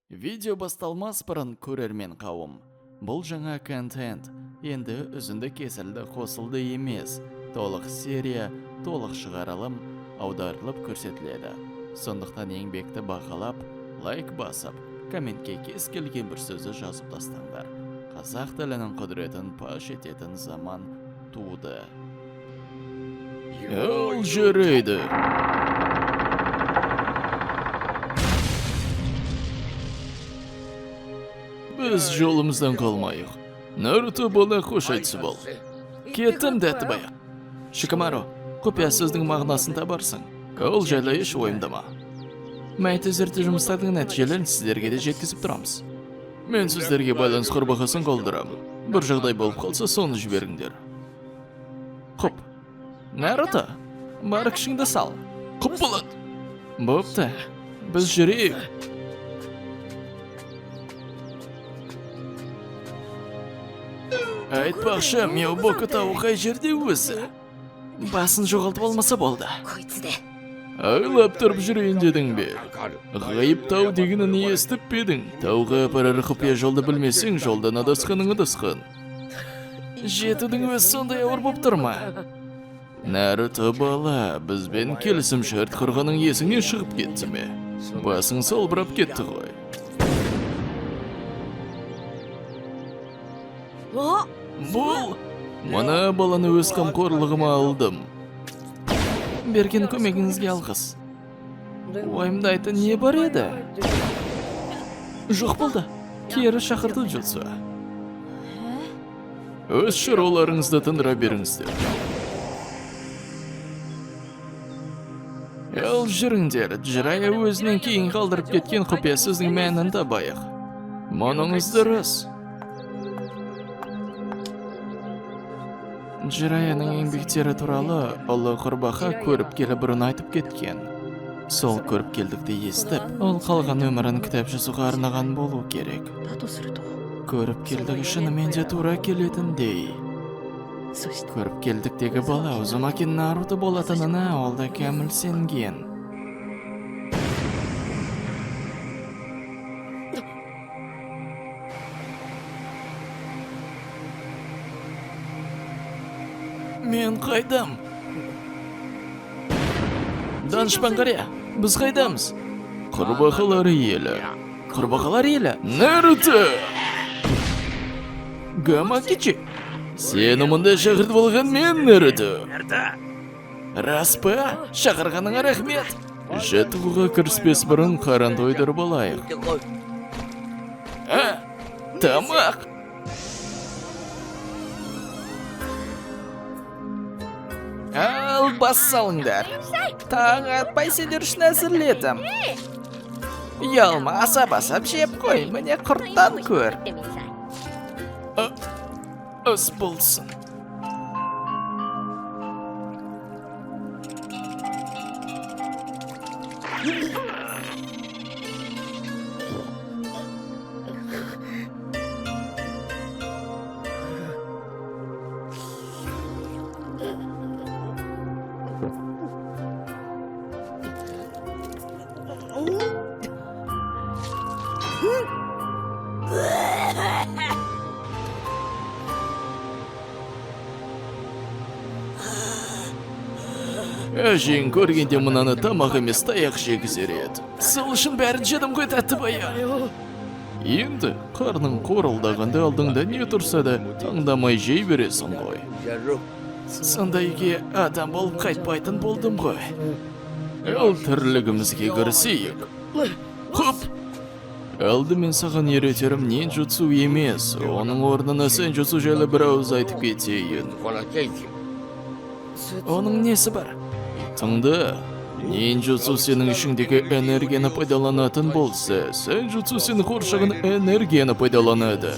Видео басталмас бұрын көрермен қауым. Бұл жаңа контент енді үзінді кесілді қосылды емес. Толық серия, толық шығарылым аударылып көрсетіледі. Сондықтан еңбекті бағалап, лайк басып, комментке кез келген бір сөзі жазып тастаңдар. Қазақ тілінің құдіретін паш ететін заман туды. Ол жүрейді. Біз жолымыздан қалмайық. Наруто бола қош айтсы бол. Кеттім дәтті баяқ. Шикамаро, құпия сөздің мағынасын табарсың. Ол жайлы еш ойымдама. Мәйті зерті жұмыстардың нәтижелерін сіздерге де жеткізіп тұрамыз. Мен сіздерге байланыс құрбақасын қолдырамын. Бір жағдай болып қалса, соны жіберіңдер. Құп. Наруто, бар кішіңді сал. Құп болады. Бопты, біз жүрейік. Айтпақшы, Миобоку тауы қай жерде өзі? Басын жоғалтып алмаса болды. Айлап тұрып жүрейін дедің бе? Ғайып тау дегенін естіп педің? Тауға апарар құпия жолды білмесең, жолдан адасқаның адасқан. Жетудің өз сондай ауыр боп тұрма. Наруто бала, бізбен келісім шарт құрғаның есіңе шығып кетті ме? Басың салбырап кетті ғой. Бұл, мұна баланы өз қамқорлығыма алдым. Берген көмегіңізге алғыс. Ойымда айты не бар еді? Жоқ болды. Кері шақырды jutsu. Өз шаруаларыңызды тындыра беріңіздер. Ал жүріңдер, Jiraiya өзінен кейін қалдырып кеткен құпия сөздің мәнін табайық. Мұныңыз дұрыс. Jiraiyaның еңбектері туралы ұлы құрбақа көріп келі бұрын айтып кеткен. Сол көріп келдікті естіп, ол қалған өмірін кітап жазуға арнаған болу керек. Көріп келдік шынымен де тура келетіндей. Көріп келдіктегі бала Узумаки Наруто болатынына ол да кәміл сенген. Мен қайдам? Данышпан қария, біз қайдамыз? Құрбақалар елі. Құрбақалар елі? Наруто! Гамакичи? Сені мұнда шақыртып болған мен, Наруто. Рас па? Шақырғаныңа рахмет. Жаттығуға кіріспес бұрын қаран тойдырып алайық. Тамақ! Ал, бас салыңдар. Таң атпай сендер үшін әзірледім. Ұялма, асап-асап жеп қой, міне құрттан көр. Ас болсын. Әжең көргенде мұнаны тамақ емес таяқ жегізер еді. Сол үшін бәрін жедім ғой тәтті бая. Енді қарның қорылдағанда алдыңда не тұрса да таңдамай жей бересің ғой. Сондайге адам болып қайтпайтын болдым ғой. Ал тірлігімізге кірісейік. Құп! Алды мен саған еретерім нинджутсу емес, оның орнына сенджутсу жайлы бір ауыз айтып кетейін. Оның несі бар? Тыңда, нинджутсу сенің ішіңдегі энергияны пайдаланатын болса, сенджутсу сенің қоршаған энергияны пайдаланады.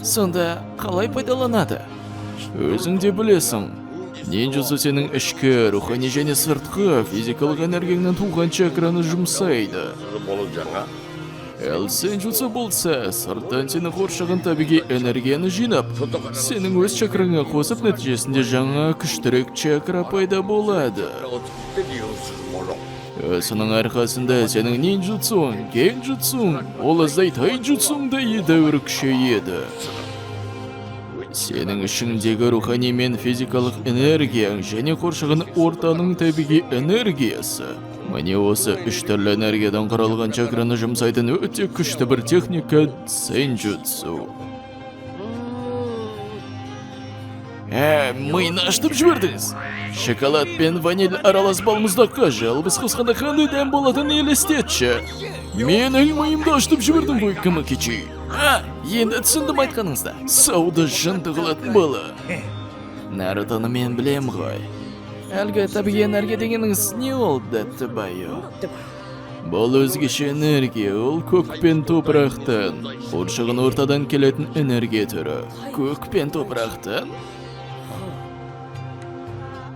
Сонда қалай пайдаланады? Өзің де білесің. Нинджутсу сенің ішкі, рухани және сыртқы физикалық энергияңнан туған чакраны жұмсайды. Ал сенджутсу болса, сырттан сені қоршаған табиғи энергияны жинап, сенің өз чакраңа қосып нәтижесінде жаңа күштірек чакра пайда болады. Осының арқасында сенің нинджутсуң, генджутсуң, ол аздай тайджутсуңда едәуір күшейеді. Сенің ішіңдегі рухани мен физикалық энергияң және қоршаған ортаның табиғи энергиясы. Міне осы үш түрлі энергиядан құралған чакраны жұмсайтын өте күшті бір техника дзенджутсу. Миын ашытып жібердіңіз. Шоколад пен ваниль аралас балмұздаққа жалбыз қосқанда қандай дәм болатын елестетші. Менің миымды ашытып жібердің ғой, Камакичи. Енді түсіндім айтқаныңызда. Сауды жынды қылатын балы. Нарутоны мен білем ғой. Әлгі табиғи энергия дегеніңіз не ол, Даттыбайо? Бұл өзгеше энергия, ол көк пен топырақтан. Қоршаған ортадан келетін энергия түрі. Көк пен топырақтан?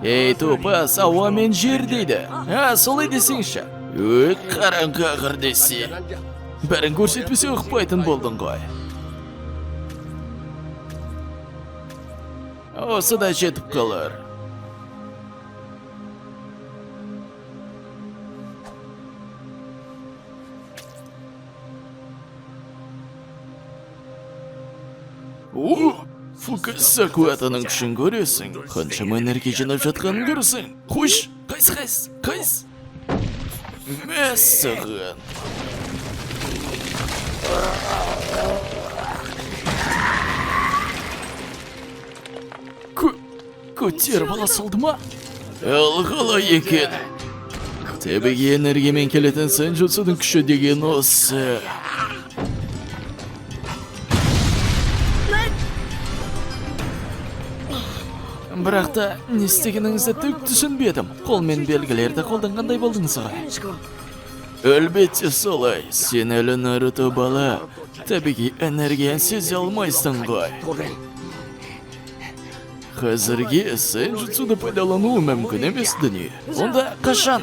Ей, топас, ауа мен жер дейді. Солай десеңші. Қараңғы ақыр десе. Бәрін көрсетпесе ұқпайтын болдың ғой. Осы да жетіп қалар. Фукаса қуатының күшін көресің. Қаншама энергия жинап жатқанын көресің. Қойш, қайс. Мәссіған. Көтер бала солды ма? Ал қалай екен? Табиғи энергиямен келетін сенджутсудың күші деген осы. Бірақ та не істегеніңізді түк түсінбедім. Қолмен белгілерді қолданғандай болдыңыз ғой. Әлбетте солай. Сен әлі Наруто бала. Табиғи энергиян сезе алмайсың ғой. Қазірге сенджутсуды пайдалану мүмкін емес дүние. Онда қашан?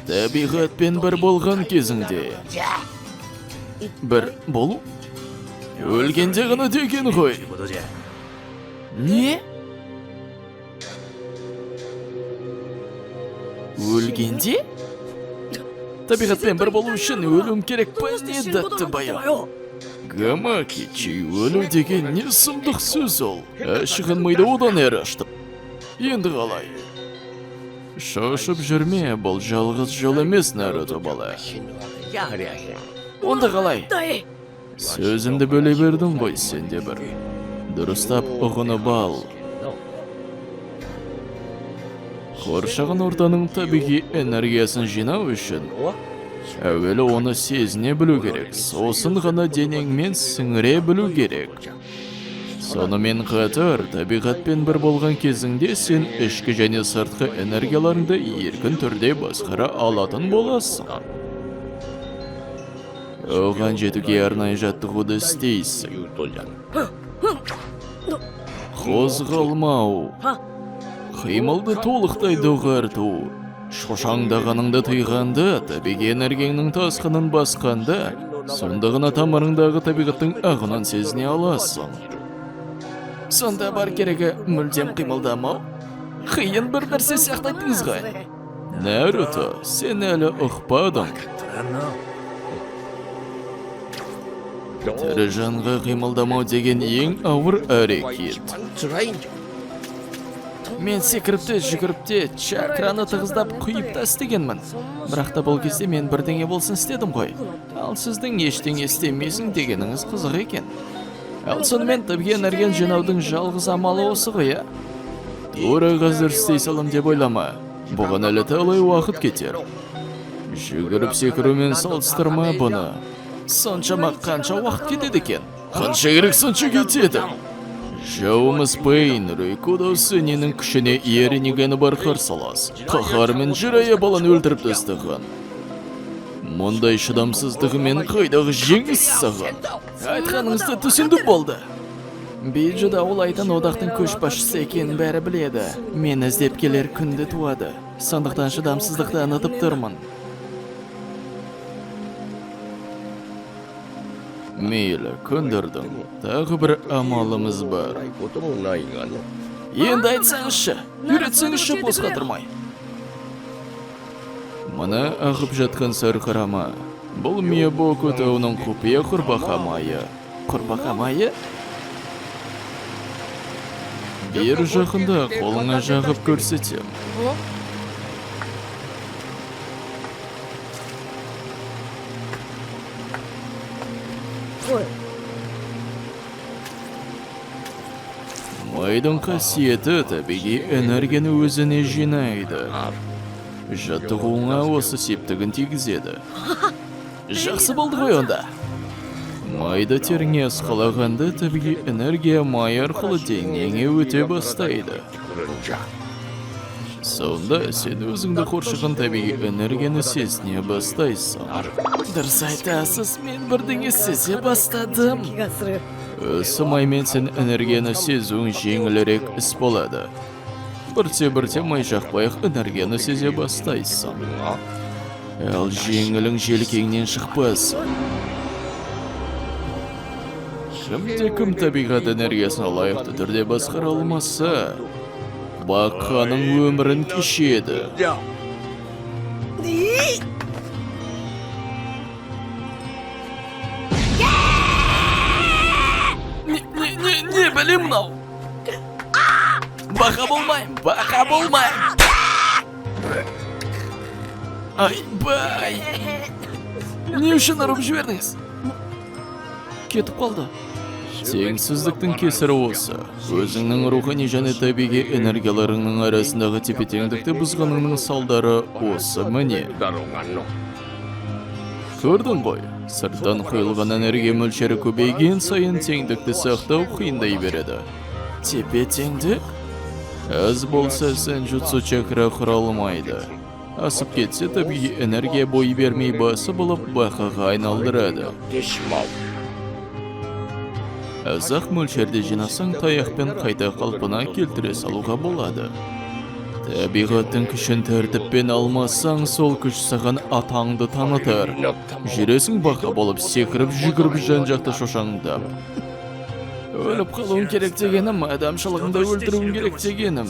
Табиғатпен бір болған кезіңде. Бір болу? Өлгенде ғана деген ғой. Не? Өлгенде? Табиғатпен бір болу үшін өлім керек па не, Даттыбайо? Камакичи, өлу деген не сұмдық сөз ол? Ашығын миды одан әрі аштым. Енді қалай? Шошып жүрме, бұл жалғыз жол емес, Наруто бала. Онда қалай? Сөзімді бөле бердің ғой сенде бір. Дұрыстап ұғынып ал. Қоршаған ортаның табиғи энергиясын жинау үшін әуелі оны сезіне білу керек, сосын ғана денеңмен сіңіре білу керек. Сонымен қатар, табиғатпен бір болған кезіңде сен ішкі және сыртқы энергияларыңды еркін түрде басқара алатын боласың. Оған жетуге арнайы жаттығуды істейсің. Қозғалмау. Қимылды толықтай доғарту. Шошаңдағаныңды тыйғанда, табиғи энергияның тасқынын басқанда, сонда ғана тамырыңдағы табиғаттың ағынан сезіне аласың. Сонда бар керегі мүлдем қимылдамау? Қиын бір нәрсе сияқтайтыңыз ғой. Наруто, сен әлі ұқпадың. Тірі жанға қимылдамау деген ең ауыр әрекет. Мен секіріпті, жүгіріпті, чакраны тығыздап құйып та істегенмін. Бірақ та бұл кезде мен бірдеңе болсын істедім ғой. Ал сіздің ештеңе істемесің дегеніңіз қызық екен. Ал сонымен табиғи энергияны жинаудың жалғыз амалы осы ғой, ә? Тура қазір істей салам деп ойлама. Бұған әлі талай уақыт кетер. Жүгіріп секірумен салыстырма бұны. Соншама қанша уақыт кетеді екен? Қанша керек сонша кетеді? Жауымыз Пейн, Рейкудосы ненің күшіне ерінегені бар қарсалас. Қаһармен жырая баланы өлтіріп тастаған. Мұндай шыдамсыздығымен қайдағы жеңіс саған? Айтқаныңызды түсіндік болды. Биджуда ол айтан одақтың көшбасшысы екенін бәрі біледі. Мен іздеп келер күнді туады. Сондықтан шыдамсыздықты анытып тұрмын. Мейлі, көндірдің. Тағы бір амалымыз бар. Енді айтсаңызшы, үйретсеңізші бос қатырмай. Мына ағып жатқан сарқырама. Бұл Миябоку тауының құпия құрбақа майы. Құрбақа майы? Бер жақында қолыңа жағып көрсетем. Майдың қасиеті табиғи энергияны өзіне жинайды. Жаттығуыңа осы септігін тигізеді. Жақсы болды ғой онда. Майда теріңе асқалағанда табиғи энергия май арқылы денеңе өте бастайды. Сонда сен өзіңді қоршаған табиғи энергияны сезіне бастайсың. Дұрыс айтасыз, мен бірдеңе сезе бастадым. Осы маймен сен энергияны сезуің жеңілірек іс болады. Бірте-бірте май жақпайық энергияны сезе бастайсың. Ал жеңілің желкеңнен шықпасын. Кім табиғат энергиясына лайықты түрде басқара алмаса, бақаның өмірін кешеді. Не білем мынау? Бақа болмайым. Айбай! Не үшін ұрып жібердіңіз? Кетіп қалды. Теңсіздіктің кесірі осы. Өзіңнің рухани және табиғи энергияларыңның арасындағы тепе-теңдікті бұзғаныңның салдары осы міне. Көрдің ғой, сырттан құйылған энергия мөлшері көбейген сайын теңдікті сақтау қиындай береді. Тепе-теңдік? Аз болса сенжутсу чакра құралмайды. Асып кетсе табиғи энергия бой бермей басы болып бақаға айналдырады. Азақ мөлшерде жинасаң таяқпен қайта қалпына келтіре салуға болады. Табиғаттың күшін тәртіппен алмасаң, сол күш саған атаңды танытар. Жүресің бақа болып секіріп жүгіріп жан-жақты шошаңдап. Өліп қалуың керек дегенім, адамшылығыңды өлтіруің керек дегенім.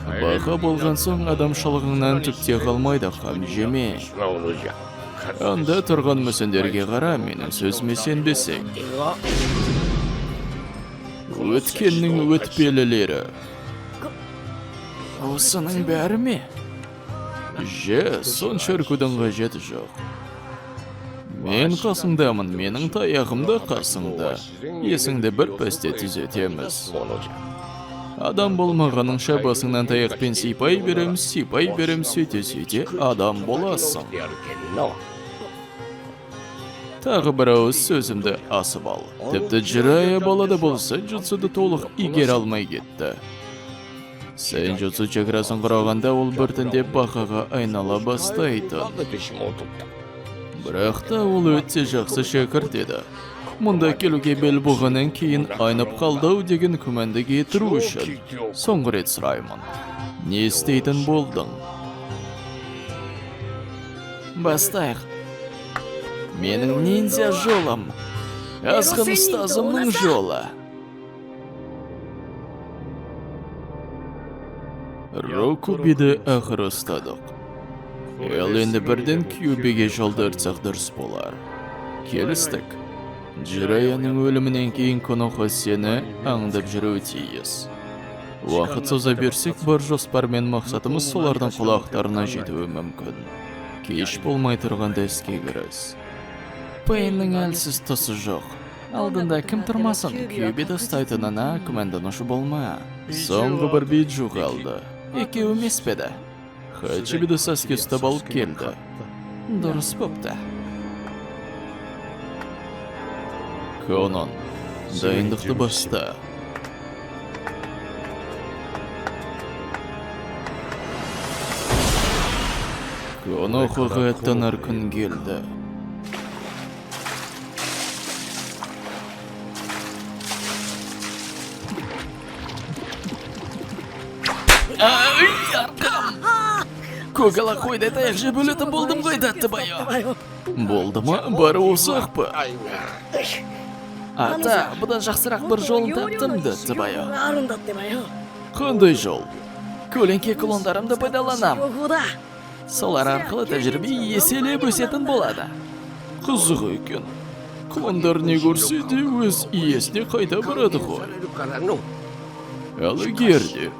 Бақа болған соң адамшылығыңнан түкте қалмайды, қам жеме. Анда тұрған мүсіндерге қара, менің сөзіме сенбесең. Өткеннің өтпелілері. Осының бәрі ме? Сонша үркудің қажеті жоқ. Мен қасыңдамын, менің таяғымда қасыңда. Есіңді бір пәсте түзетеміз. Адам болмағаныңша басыңнан таяқпен сипай берем, сөйте адам боласың. Тағы бір ауыз сөзімді асып ал. Тіпті Jiraiya балада болса, jutsuды толық игере алмай кетті. Сенжутсу чакрасын құрағанда ол біртіндеп бақаға айнала бастайды. Бірақ та ол өте жақсы шәкірт еді. Мұнда келуге бел болғаннан кейін айнып қалдау деген күмәнді кетіру үшін. Соңғы рет сұраймын. Не істейтін болдың? Бастайық. Менің ниндзя жолым. Азғын ұстазымның жолы. Рокубиді ақыр ұстадық. Енді бірден Кюбиге жолдыртсақ дұрыс болар. Келістік. Jiraiyaның өлімінен кейін Коноха сені аңдып жүруі тиіс. Уақыт соза берсек, бар жоспар мен мақсатымыз солардың құлақтарына жетуі мүмкін. Кеш болмай тұрғанда іске кіріс. Пейннің әлсіз тұсы жоқ. Алдында кім тұрмасын, Кюбиді ұстайтынына күмәнданушы болма. Соңғы бір биджу қалды. Екеу емес педі. Хачибиді Саске ұстап алып келді. Дұрыс бопты. Конон, дайындықты баста. Конохаға аттанар күн келді. Көкала қойдай таяқ жеп өлетін болдым ғой, дәтті байы. Болды ма? Бары осы ақпы. Ата, бұдан жақсырақ бір жолын таптым деді байы. があるんだってばよ。 Қандай жол? Көлеңке клондарымды пайдаланам. 情報だ。 Солар арқылы тәжірибе еселеп өсетін болады. Қызық екен. Клондар не көрсе де өз иесіне қайта барады ғой. されるからの Ал егер де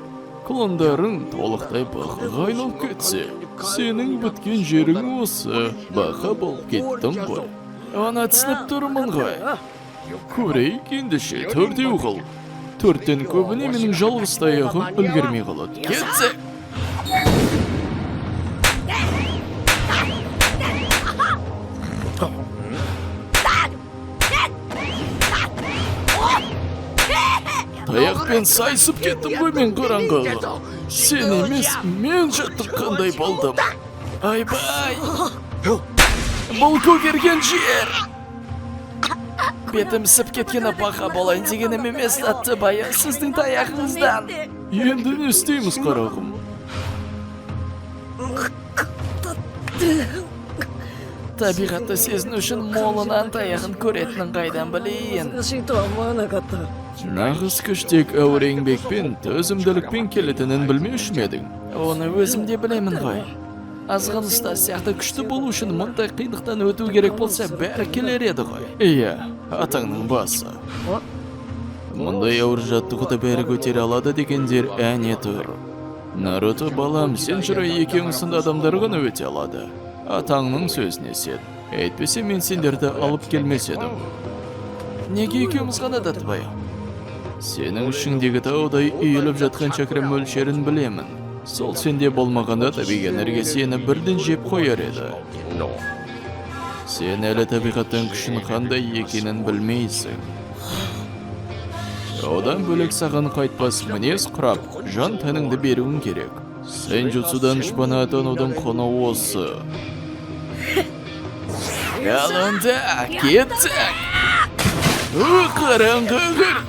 клондарың толықтай бақыға айналып кетсе, сенің біткен жерің осы бақа болып кеттің ғой. Оны түсініп тұрмын ғой. Көрейік ендеше төртеу қыл. Төрттен көбіне менің жалғыз таяғым үлгермей қалады. Кетсек! Таяқпен сайысып кеттім ғой мен қараңғыға. Сен емес, мен жаттыққандай болдым. Айбай! Бұл көгерген жер! Бетім сіп кеткен апаға болайын дегенім емес, атты байы, сіздің таяғыңыздан. Енді не істейміз қарағым? Табиғатты сезіну үшін молынан таяғын көретінін қайдан білейін. 難しいとは思わなかった。 Нағыз күш тек ауыр еңбекпен, төзімділікпен келетінін білмеуші ме едің? Оны өзім де білемін ғой. Азғын ұстаз сияқты күшті болу үшін мұндай қиындықтан өту керек болса, бәрі келер еді ғой. Иә, атаңның басы. Мұндай ауыр жаттығуды бәрі көтере алады дегендер әне тұр. Наруто балам, сен жүрі екеуіңсінді адамдар ғана өте алады. Атаңның сөзіне сен. Әйтпесе мен сендерді алып келмес едім. Неге екеуіміз ғана датбай? Сенің ішіңдегі таудай үйіліп жатқан чакра мөлшерін білемін. Сол сенде болмағанда табиғи энергия сені бірден жеп қояр еді. の Сен әлі табиғаттың күшін қандай екенін білмейсің. Одан бөлек саған қайтпас мінез құрап, жан тәніңді беруің керек. Сен jutsuдан шпана атанудың құны осы. Қалында кеттік! Қараңғы қыр!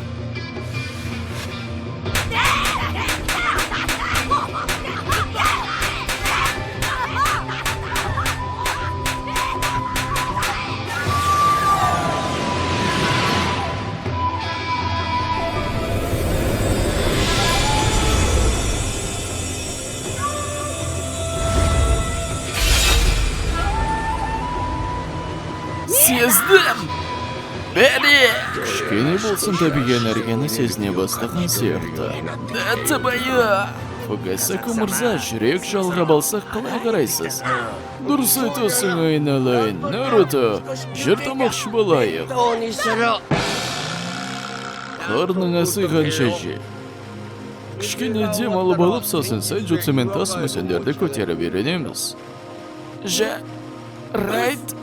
Сездім! Бәрі! Кішкене болсын табиғи энергияны сезіне бастаған сияқты. Дәтті байы! Фугасаку мырза, жүрек жалғап алсақ қалай қарайсыз? Дұрыс айтасың айналайын, Наруто, жер тамақшы болайық. どうにする Қарның асыйғанша же. Кішкене дем алып алып сосын сайджутсумен тас мүсіндерді көтеріп үйренеміз. Райт!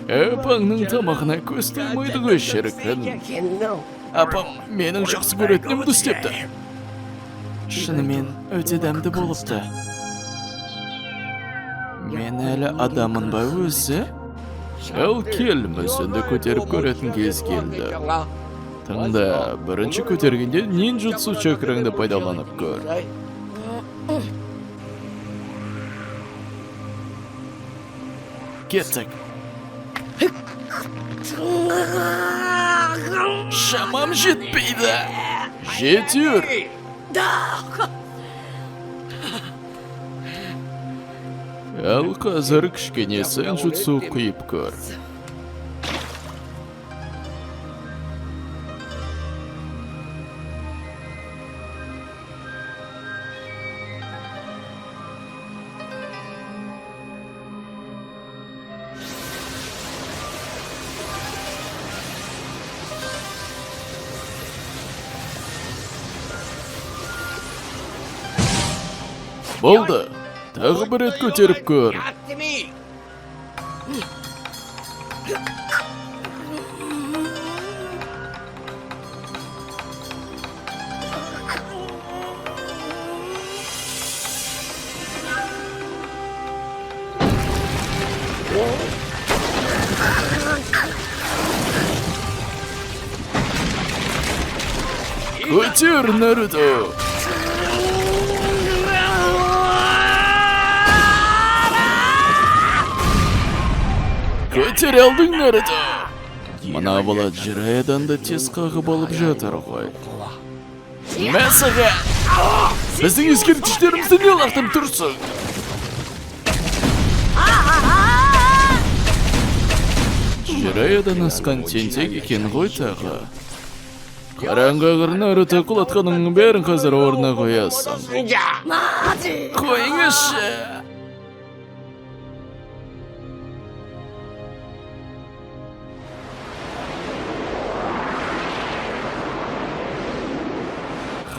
Апаңның тамағына көз тоймайды ғой шіркін. けんの Апам менің жақсы көретінімді істепті. Шынымен өте дәмді болыпты. Мен әлі адамын ба өзі? Ал кел, мүсінді көтеріп көретін кез келді. が Тыңда, бірінші көтергенде нинджутсу чакраңды пайдаланып көр. Кеттік. Шамам жетпейді. Жетер. Ал қазір кішкене сенжутсу құйып көр. Болды. Тағы бір рет көтеріп көр. やってみ Көтер, Наруто. Көтер алдың, Наруто. Мына болат Жираядан да тез қағып алып жатыр ғой. Мәсіға! Біздің ескерткіштерімізді не лақтым тұрсың? Жираядан асқан тентек екен ғой тағы. Қараңғы қыр Наруто құлатқаның бәрін қазір орнына қоясың. Қойыңызшы!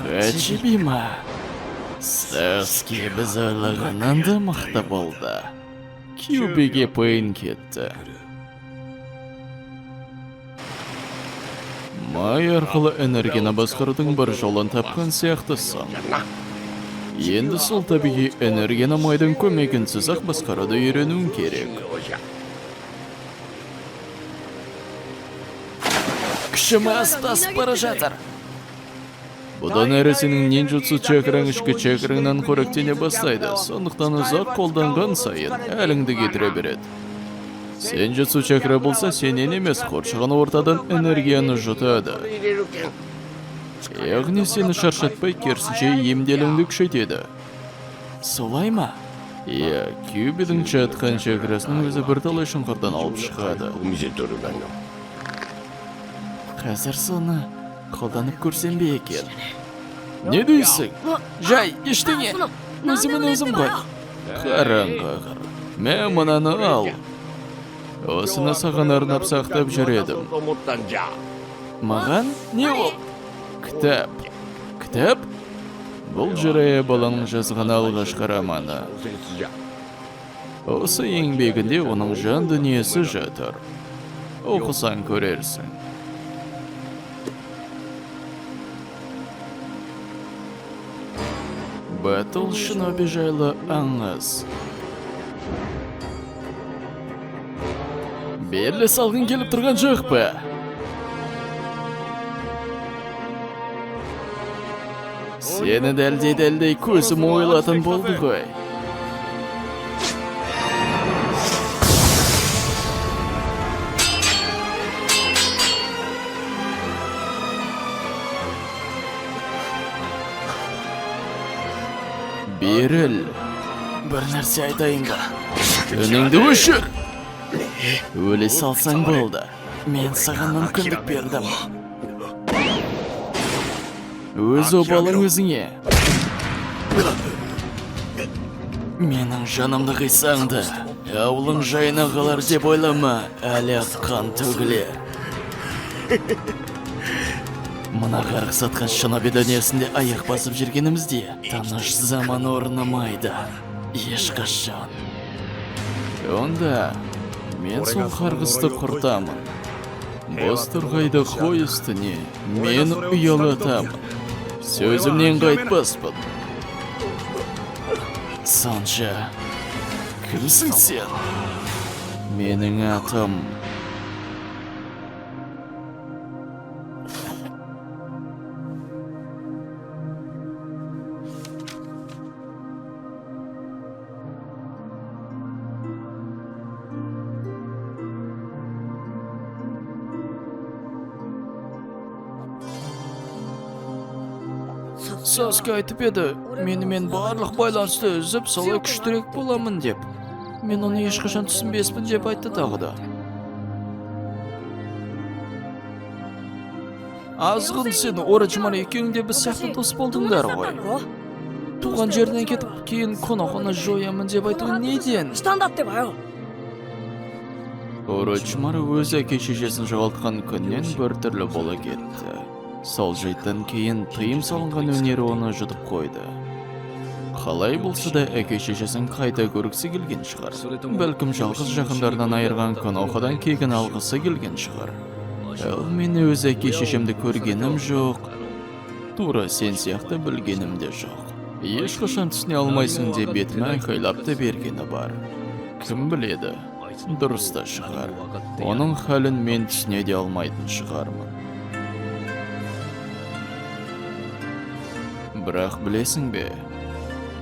Хачибима, Саски біз ойлағаннан да мықты болды. Кюбиге пойын кетті. Май арқылы энергияны басқарудың бір жолын тапқан сияқтысың. Енді сол табиғи энергияны майдың көмегінсіз ақ басқаруды үйренуің керек. Күшімі астасып бара жатыр. Бұдан әрі сенің нинджутсу чакраң ішкі чакраңнан қоректене бастайды, сондықтан ұзақ қолданған сайын әліңді кетіре береді. Сенжутсу чакра болса сенен емес қоршаған ортадан энергияны жұтады. Яғни сені шаршатпай керісінше емделіңді күшейтеді. Солай ма? Иә, Кюбидің жатқан чакрасының өзі бірталай шұңқырдан алып шығады. Қазір соны қолданып көрсем бе екен? Не дейсің? Жай, ештеңе. Өзімен өзім ғой. Қараңғы қыр. Мен мұнаны ал. Осыны саған арнап сақтап жүредім. Маған? Не ол? Кітап. Кітап? Бұл Жирая баланың жазған алғашқы романы. Осы еңбегінде оның жан дүниесі жатыр. Оқысаң көрерсің. Батыл Шиноби жайлы аңыз. Белі салғын келіп тұрған жоқ па? Сені дәлдей көзім ойлатын болды ғой. Беріл, бір нәрсе айтайын ба? Үніңді өшір! Өлі салсаң болды. Мен саған мүмкіндік бердім. Өз обалың өзіңе. Менің жанымды қисаңды. Аулың жайына қалар деп ойлама, әлі қан төгілер. Мына қарғыс атқан Шиноби дүниесінде аяқ басып жүргенімізде таныш заман орнамайды. Ешқашан. Онда мен сол қарғысты құртамын. Бос тұрғайды қой үстіне мен ұялатамын. Сөзімнен қайтпаспын. Сонша, кімсің сен? Менің атым. Саски айтып еді, менімен барлық байланысты үзіп, солай күштірек боламын деп. Мен оны ешқашан түсінбеспін деп айтты тағы да. Азғын сен Орочимара екеуің де біз сияқты дос болдыңдар ғой. Туған жерінен кетіп, кейін қонақоны жоямын деп айтуы неден? Орочимара өз әке шешесін жоғалтқан күннен бір түрлі бола кетті. Сол жайттан кейін тыйым салынған өнері оны жұтып қойды. Қалай болса да әке шешесін қайта көргісі келген шығар. Бәлкім жалғыз жақындардан айырған Конохадан кегін алғысы келген шығар. Ал мен өз әке шешемді көргенім жоқ. Тура сен сияқты білгенім де жоқ. Ешқашан түсіне алмайсың деп бетіме айқайлап та бергені бар. Кім біледі? Дұрыс та шығар. Оның хәлін мен түсіне де алмайтын шығармын. Бірақ білесің бе,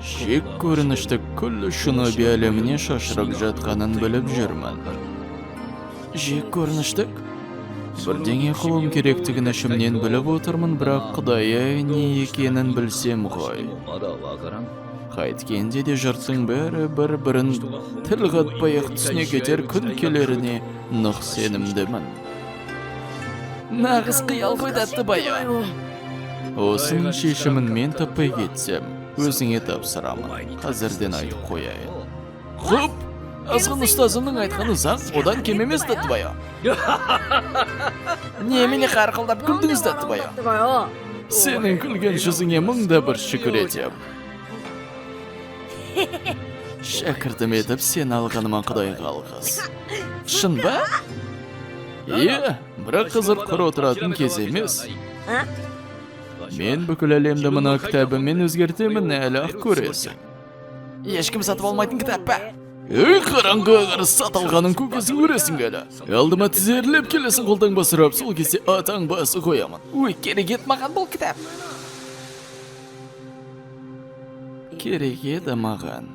шек көрінішті күллі Шиноби әлеміне шашырып жатқанын біліп жүрмін. Жек көрініштік? Бірдеңе қылуым керектігін ішімнен біліп отырмын, бірақ Құдай не екенін білсем ғой. Қайткенде де жұрттың бәрі бір-бірін тіл қатпай-ақ түсіне кетер күн келеріне нық сенімдімін. Нағыз қиял ғой Даттыбайы. Осының шешімін мен таппай кетсем, өзіңе тапсырамын. Қазірден айтып қояйын. Құп, азғын ұстазымның айтқаны заң, одан кем емес Даттыбайы. Немене қарқылдап күлдіңіз Даттыбайы? Сенің күлген жүзіңе мыңда бір шүкір етем. Шәкіртім етіп сен алғаныма Құдайға алғыс. Шын ба? Бірақ қызыр құр отыратын кез емес. Мен бүкіл әлемді мына кітабыммен өзгертемін, әлі-ақ көресің. Ешкім сатып алмайтын кітап па? Қараңғы қарыс сатылғанын көкесін көресің әлі. Алдыма тізерлеп келесің қолтаң басырап, сол кезде атаң басы қоямын. Керек ет маған бұл кітап. Керек еді маған.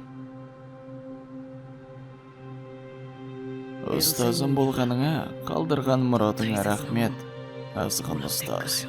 Ұстазым болғаныңа, қалдырған мұратыңа рахмет, азғын ұстаз.